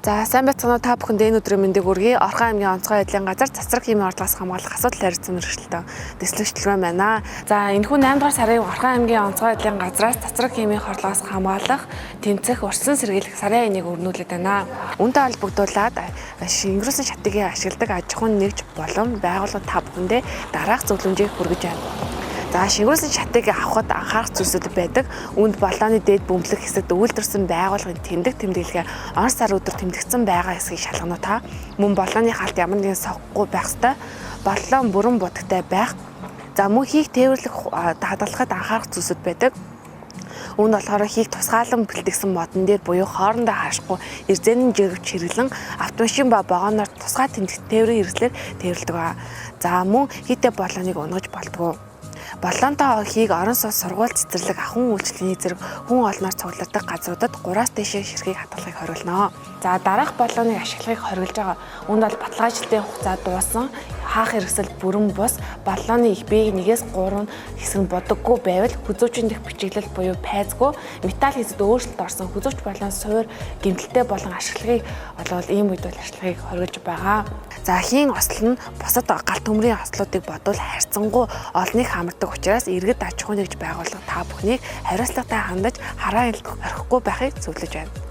За сайн байцгаана уу та бүхэнд энэ өдрийн мэндийг хүргэе. Орхон аймгийн онцгой байдлын газар цацраг хэмээн орлогоос хамгаалах асуудал хариуцсан мэргэжилтэн дэслэгчлэн байна. За энэхүү 8 дугаар сарын Орхон аймгийн онцгой байдлын газраас цацраг хэмээн орлогоос хамгаалах тэмцэх урьдчилан сэргийлэх сарын 1-ийг өрнүүлээд байна. Үүнтэй холбогдуулаад шингэрүүлсэн шатыг ашигладаг аж ахуйн нэгж болон байгууллага та бүхэндээ дараах зөвлөмжийг хүргэж байна. За шингэрүүлсэн шатыг авахд анхаарах зүйлсүүд байдаг. Үүнд баллооны дээд бөмбөлөх хэсэгт үйлдвэрсэн байгууллагын тэмдэг тэмдэглэгээ он сар өдөр тэмдэгдсэн байгаа хэсгийг шалгана та. Мөн баллооны халт ямар нэгэн согхгүй байх ёстой. Баллон бүрэн будагтай байх. За мөн хийх тээвэрлэх хадгалахад анхаарах зүйлсүүд байдаг. Үүнд болохоор хийх тусгаалan бэлтгэсэн модон дээр буюу хоорондоо харшихгүй эрзэнэн жиргэж хэрэглэн автомашин ба вагоноор тусгай тэмдэгт тээврийн хэрэгслээр тээвэрлэдэг ба. За мөн хийтэй баллоныг унгаж болдгоо. Баллонтой хийг орон сууц сургууль цэцэрлэг ахуйн үйлчлэлийн зэрэг хүн олноор цуглардаг газруудад 3-аас дээш ширхгийг хадгалахыг хориглоно. За дараах баллоныг ашиглахыг хориглож байгаа. Үүнд бол баталгаачлалтын хугацаа дууссан хаах хэрэгсэл бүрэн бус баллооны их биеийг 1-3 хэсэг нь бодоггүй байвал хүзүүчин дэх бичиглэл буюу пайзгүй металл хэсэгт өөрчлөлт орсон хүзүүч баллон суур гэмтэлтэй болон ашиглагыг олвол ийм үед бол ашиглагыг хориглож байгаа. За хийн ослол нь бусад галт төмрийн ослуудыг бодвол харьцангуй олныг хамардаг учраас иргэд аж ахуйн нэгж байгууллага та бүхнийг хариуцлагатай хандаж хараа орхихгүй байхыг зөвлөж байна.